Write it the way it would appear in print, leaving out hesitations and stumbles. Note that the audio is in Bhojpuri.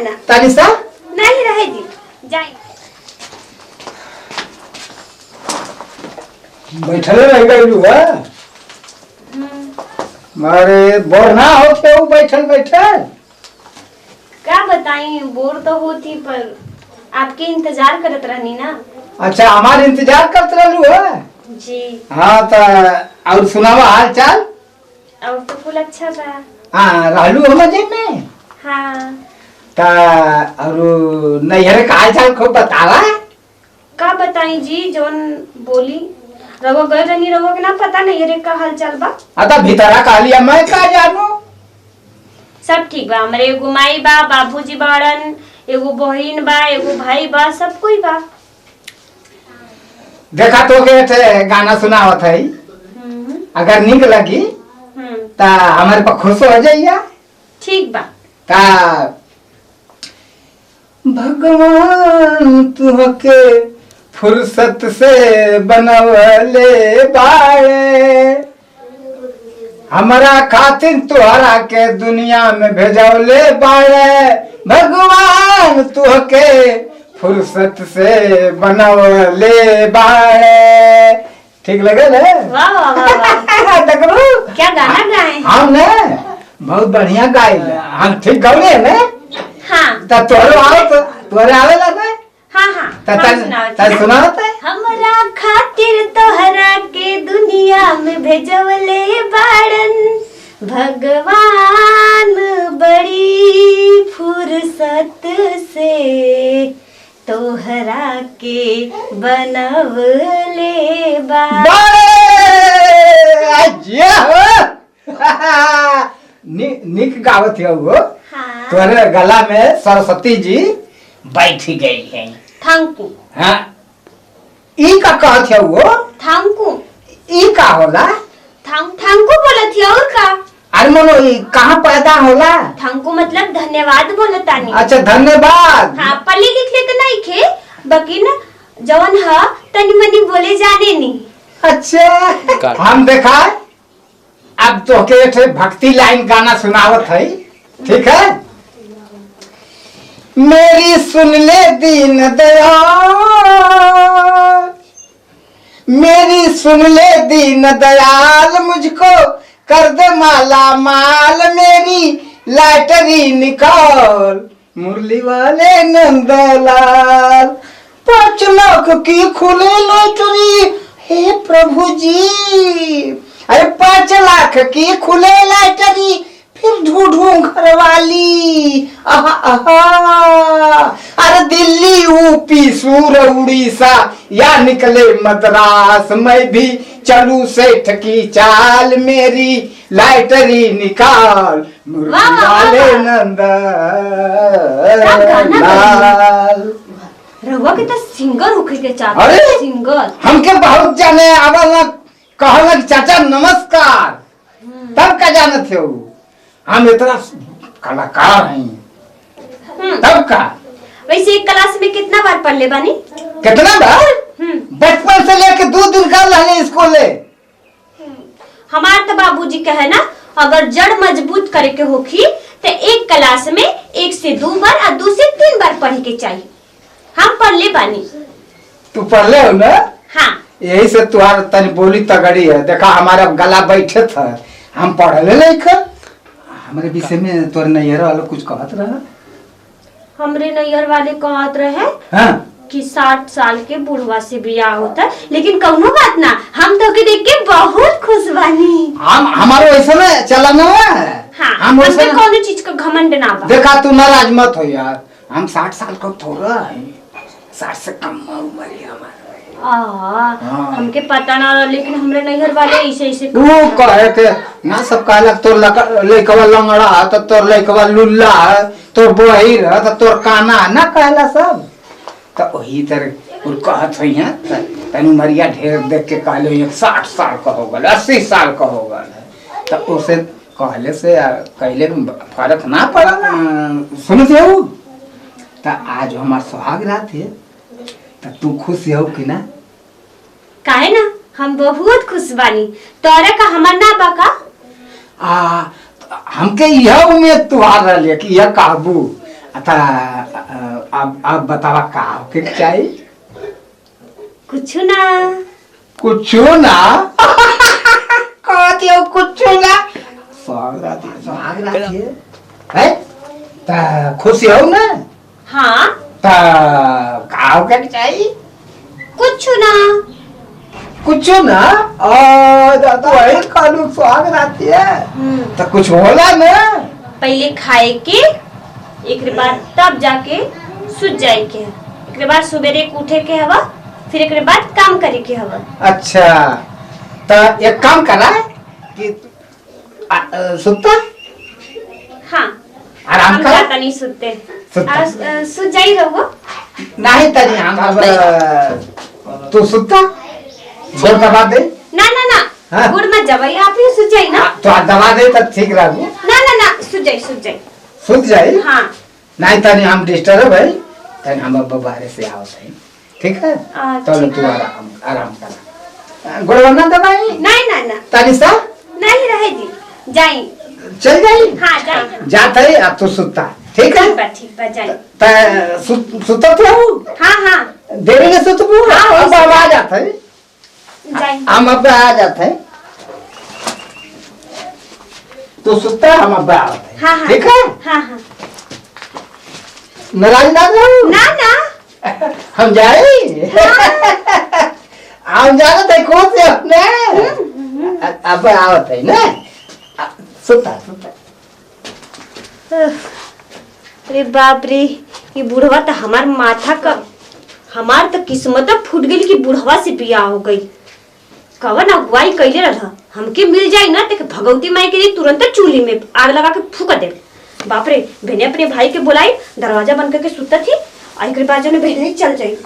ना तानिसा नहीं रहे दी जाए बैठले रह गइलू है। मारे बोर ना हो के बैठल बैठल क्या बताई बोर तो होती पर आपके इंतजार करत रहनी ना। अच्छा हमारे इंतजार करते रहलू है जी हाँ तो और सुनावा हाल चाल। और तो कुल अच्छा बा। हाँ रहलू हम मजे में हाँ ता और नैहर का हाल चाल खूब बतावा। का बताई जी जोन बोली रवो गए रहनी रवो के ना पता नहीं रे का हाल चाल बा। अता भीतरा कहलिया मैं का जानू। सब ठीक बा हमरे एगो माई बा बाबूजी बाड़न एगो बहिन बा एगो भाई बा सब कोई बा। देखा तो के थे गाना सुनावत है अगर निक लगी ता हमारे पर खुश हो जाइया। ठीक बा ता भगवान तुहके फुर्सत से बनवले बाड़े हमारा खातिर तुहरा के दुनिया में भेजवले बाड़े भगवान तुहके फुर्सत से बनवले बाड़े। ठीक लगल है वाह वाह वाह वाह देखो क्या गाना गाए हम ने बहुत बढ़िया गाइल हम ठीक गौले ने। हाँ त तोरो आओ तो तोरे आवेला ने हाँ हाँ त सुनावत है हमरा खातिर तोहरा के दुनिया में भेजवले बाड़न भगवान बड़ी फुर्सत से तोहरा के बनवले बाड़न। निक गावत है वो। हाँ तोरे गला में सरस्वती जी बैठ गई है। Thank you. हाँ ई का कहत है वो। थैंक यू ई का होला थैंक यू बोलत है और का। अरे मनो ई कहाँ पैदा होला। थैंक यू मतलब धन्यवाद बोलतानी। अच्छा धन्यवाद। हाँ पढ़े लिखले तो नहीं खे बाकी ना जवन है तनी मनी बोले जाने नी। अच्छा हम देखा अब तो के भक्ति लाइन गाना सुनावत है ठीक है। मेरी सुन ले दीन दयाल मेरी सुन ले दीन दयाल मुझको कर दे माला माल मेरी लॉटरी निकाल मुरली वाले नंदलाल 5 लाख की खुले लॉटरी हे प्रभु जी। अरे 5 लाख की खुले लॉटरी फिर ढूंढूं घर वाली आहा आहा। अरे दिल्ली यूपी सूर उड़ीसा या निकले मद्रास मैं भी चलूं सेठ की चाल मेरी लॉटरी निकाल मुर्गी वाले नंदलाल। रघुआ के तो सिंगर होके के चाहते। अरे सिंगर हमके बहुत जाने आवला कहला चाचा नमस्कार तब का जानत हो हम इतना कलाकार हैं तब का। वैसे एक क्लास में कितना बार पढ़ ले बानी। कितना बार बचपन से लेके 2 दिन का रहने स्कूल। हमार तो बाबूजी कहे ना अगर जड़ मजबूत करे के होखी तो एक क्लास में 1 से 2 बार और 2 से 3 बार पढ़े के चाहिए। हम पढ़ ले बानी। तू पढ़ ले हो ना। हाँ यही से तुहार तनी बोली तगड़ी है। देखा हमारा गला बैठे था हम पढ़ ले लेकर हमारे विषय में तोर नैहर वाला कुछ कहत रहा। हमरे नैहर वाले कहत रहे हाँ कि 60 साल के बुढ़वा से बियाह होता है लेकिन कौनो बात ना हम तो के देख के बहुत खुश बानी। हम हमारे वैसे में चला ना है। हाँ हम हमके वैसे कौनो चीज का घमंड ना बा। देखा तू नाराज मत हो यार हम 60 साल का थोड़ा है 60 से कम उम्र है हमारा। हमके पता ना रहा लेकिन हमरे नैहर वाले ऐसे ऐसे वो कहे के ना सब कहला तोर लइकवा लंगड़ा है तो तोर लइकवा लुल्ला है तोर बहिर है तो तोर काना ना कहला सब। तो वही तरह और कहत है यहाँ तनु मरिया ढेर देख के कहले 60 साल का हो गल 80 साल का हो गल तो उसे कहले से कहले फर्क ना पड़ा। सुनते हो तो आज हमार सुहाग रात है तो तू खुश हो कि ना। काहे ना हम बहुत खुश बानी। तोरा का हमर ना बाका हमके यह उम्मीद तुहार रहे कि यह कहबू अता अब बतावा का के चाहिए? कुछ ना। कुछ ना कहती हो कुछ ना सुहाग रात है ता खुशी हो ना? हाँ ता का के चाहिए? कुछ ना। कुछ ना और तो वही कानू सुहाग रात है तो कुछ होला ना? पहले खाए के एक बाद तब जाके सुत जाए के एक बाद सवेरे उठे के हवा फिर एक बाद काम करे के हवा। अच्छा तो एक काम करा कि सुता हाँ आराम हम कर जाता नहीं सुते। सुता। सुत जाई रहो। नहीं तनी हम अब तू सुता गोर दबा दे। ना ना ना हाँ? गुड़ मत जबाई आप ही सुत जाई ना। तो दबा दे तो ठीक रहू। ना ना ना सुत जाई सुत जाई। सुत जाई हाँ नहीं तनी हम डिस्टर्ब है तनी हम अब बाहर से आवत है ठीक है चलो ठीक तू है। आराम कर गोड़ ना दबाई नहीं ना ना तनी सा नहीं रहे दी जाई। चल जाई हाँ जाई जात है अब तू सुता ठीक है ठीक बा जाई। त सुता थे हाँ हाँ देरी से सुत पू हाँ, अब आ जात है जाई। हम अब आ जाते हैं तो सुता हम अब आ जाते हैं हाँ हाँ ठीक है हाँ हाँ नाराज ना रहो ना ना हम जाए हम जाना थे कौन से अपने अब आवत है ना सुता सुता अरे बाप रे ये बुढ़वा तो हमार माथा का हमार तो किस्मत फूट गई कि बुढ़वा से बियाह हो गई। कवन अगुवाई कैले रहा हमके मिल जाई ना तो भगवती माई के लिए तुरंत चूल्ही में आग लगा के फूक दे। बाप रे बहने अपने भाई के बुलाई दरवाजा बंद करके सुता थी आई के बाद जो बहने चल जाई।